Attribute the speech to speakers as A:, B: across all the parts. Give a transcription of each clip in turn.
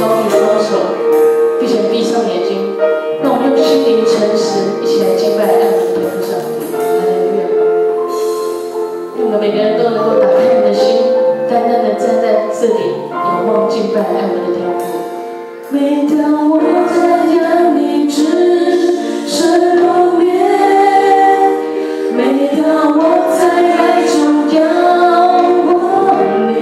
A: 双臂双手，并且闭上眼睛，让我们用心灵诚实一起来敬拜爱我们的天父上帝。哈利路亚！愿我们每个人都能够打开你的心，单单的站在这里仰望敬拜爱我们的天父。每当我在仰你之神容面，每当我在爱中仰望你。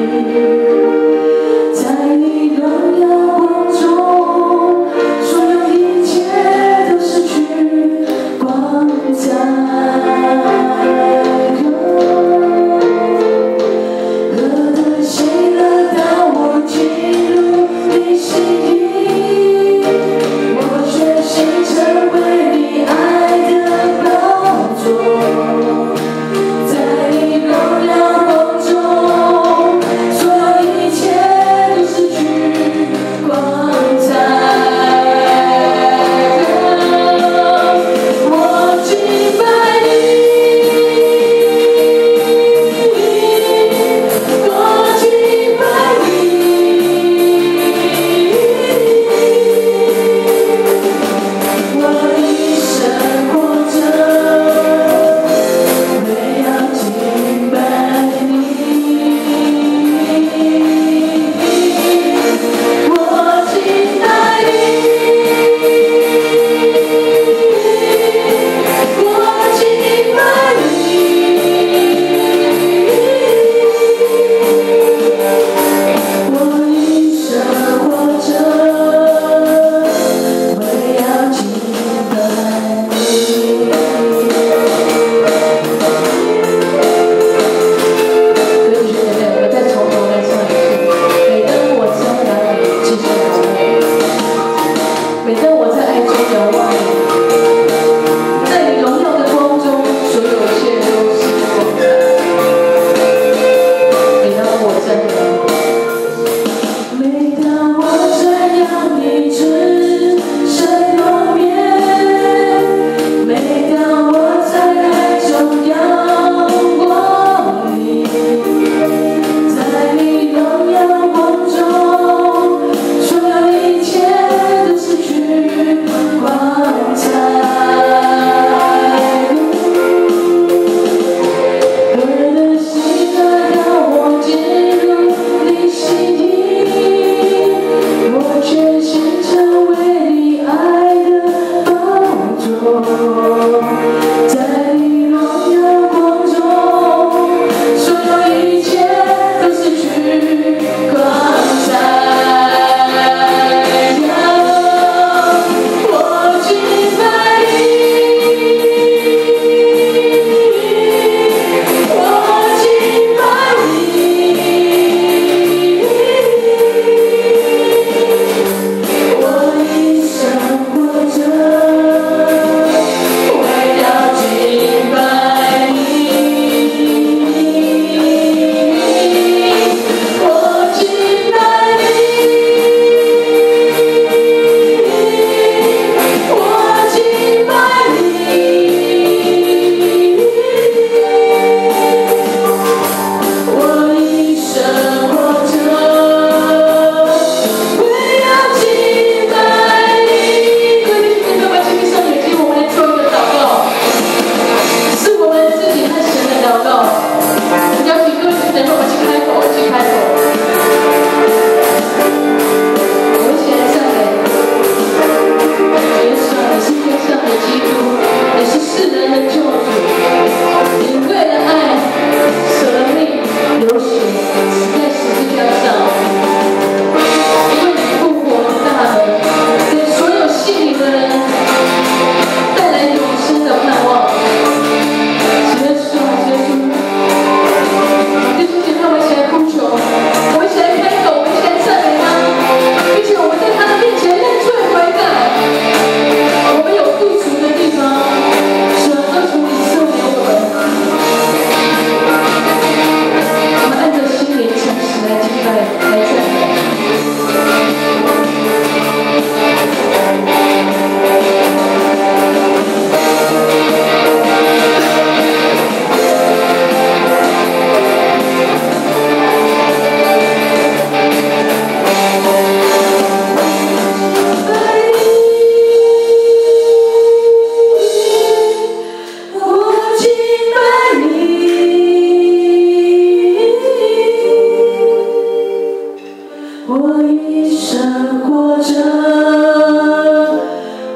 A: 我一生活着，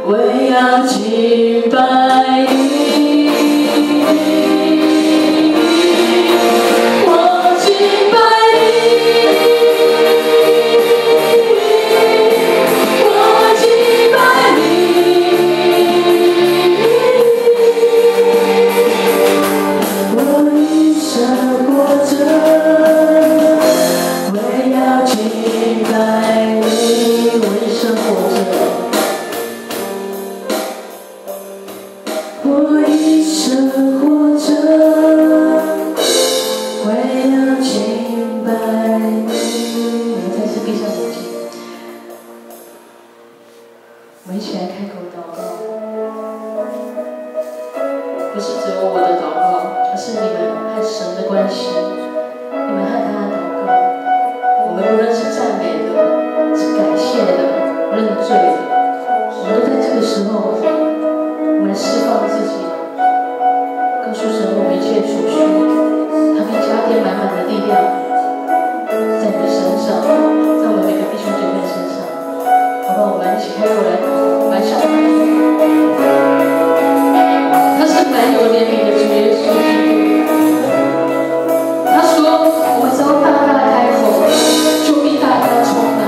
A: 为要敬拜你。我敬拜你，我敬拜你。我一生活着，为要敬拜你。我一生活着，我一生活着，为要敬拜你。我们再次闭上眼睛，我们一起来开口祷告。不是只有我的祷告，而是你们和神的关系，你们和他的祷告。我们无论是赞美的，是感谢的，认罪的，我们都在这个时候，我们来释放自己，告诉神我们一切所需，他会加添满满的力量在你的身上，在我们每个弟兄姐妹身上。好不好？我们一起开口来来向他是满有怜悯的主耶稣基督。他说：“我们只要大大开口，就必大大充满。”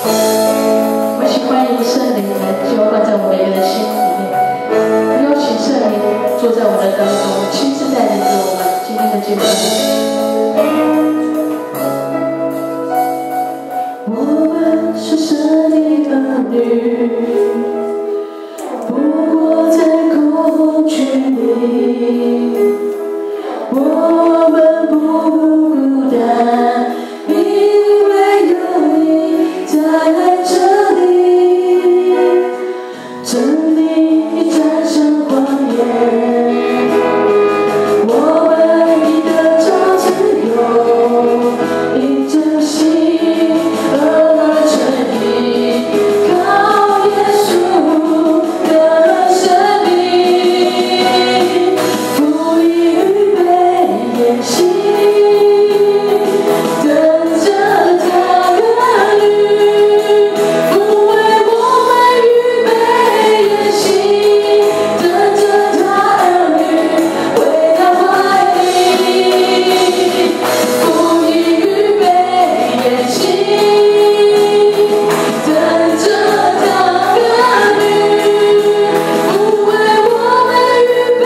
A: 我们一起欢迎圣灵来浇灌在我们每个人的心里面，邀请圣灵坐在我们的当中，亲自带领着我们今天的敬拜。我们是神的儿女，不过在恐惧里，我们不孤单，因为有你在这里，真理战胜谎言，我们已得着自由，因着信而成义，靠耶稣的生命，不以预备演习，等着他儿女，不为我们预备演习，等着他儿女回到怀里，不以预备演习，等着他儿女，不为我们预备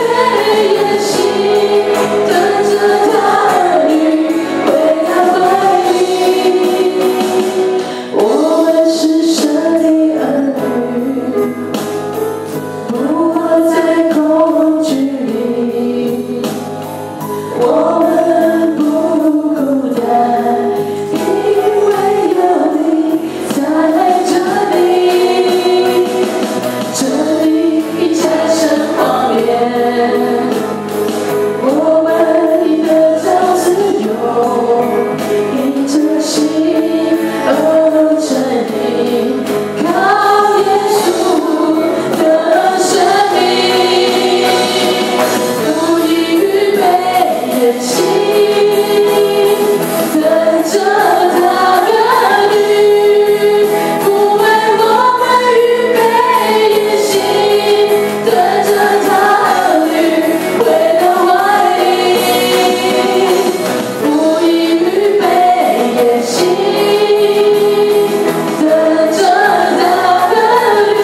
A: 演习，等着他儿女回到怀里。我们是神的儿女，不活在恐惧里，我们不孤单，因为有你在这里，这里战胜谎言，我们已得着自由，因着信而成义，靠耶稣的生命，不以预备演习，等着他儿女，不为我们预备演习，等着他儿女回到怀里，不以预备演习，等着他儿女，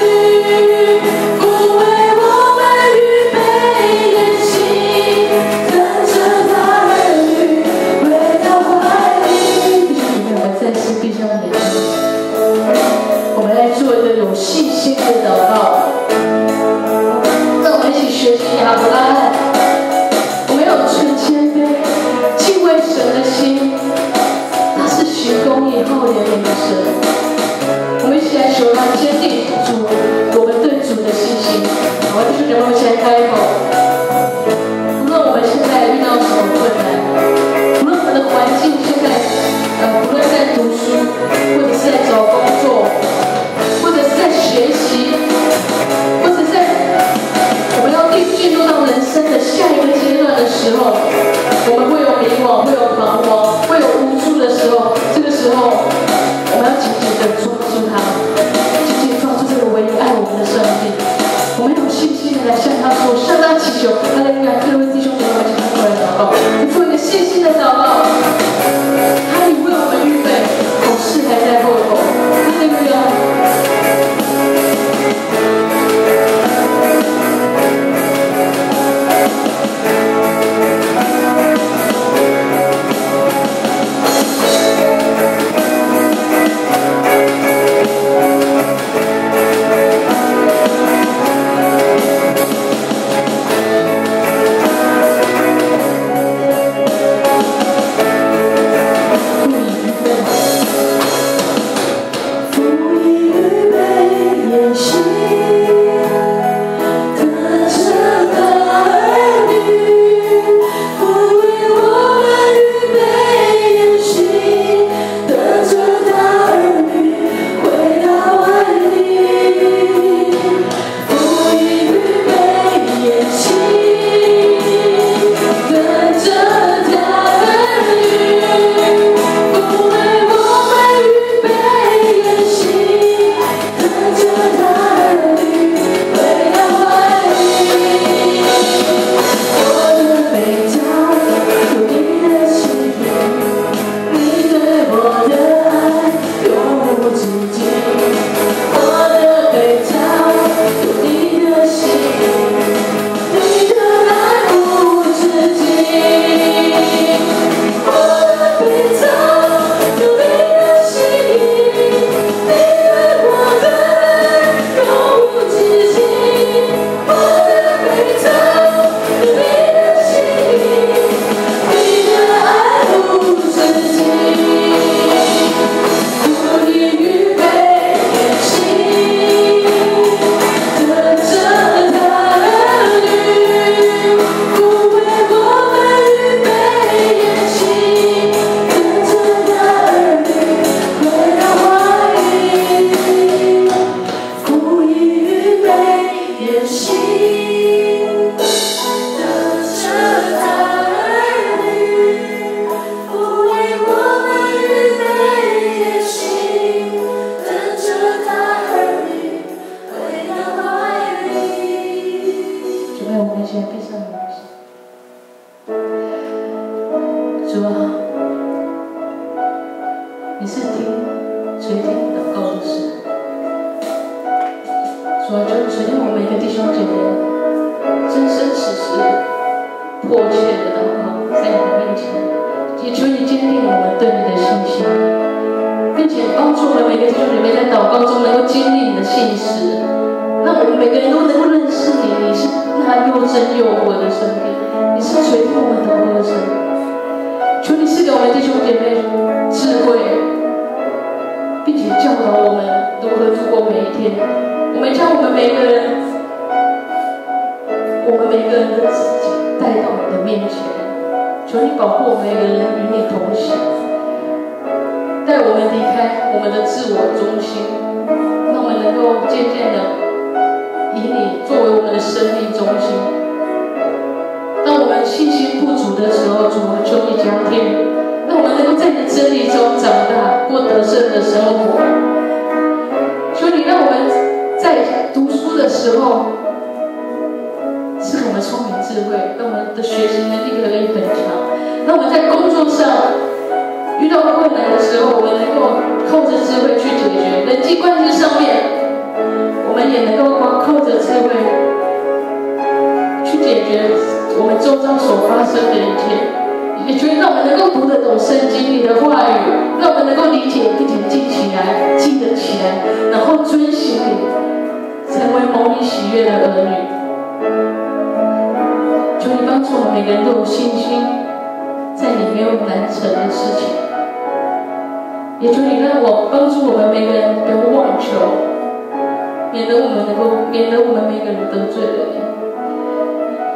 A: 不为我们预备演习，等着他儿女回到怀里。弟兄姐妹，我们再次闭上眼睛，我们来做一个有信心的祷告。让我们一起学习亚伯拉罕，我们要有纯谦卑、敬畏神的心。他是行公义、厚怜悯的神。我们一起来求他坚定主我们对主的信心。好，弟兄姐妹，我们一起来开口。无论我们现在遇到什么困难，无论我们的环境现在无论在读书，或者是在找工作，或者是在学习，或者在我们要进入到人生的下一个阶段的时候，我们会有迷惘，会有彷徨，会有无助的时候，这个时时候，我们要紧紧的抓住他，紧紧抓住这个唯一爱我们的上帝。我们有信心的来向他说，向他祈求。哈利路亚！各位弟兄姐妹们，请他过来祷告，做一个信心的祷告。他已为我们预备，好事还在后头。哈利路亚！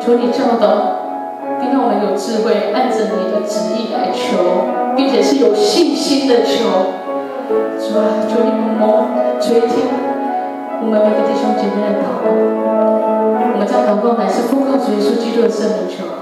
A: 求你教导，并让我们有智慧，按着你的旨意来求，并且是有信心的求。主啊，求你蒙垂听我们每个弟兄姐妹的祷告。我们这样祷告乃是奉靠主耶稣基督的圣名求。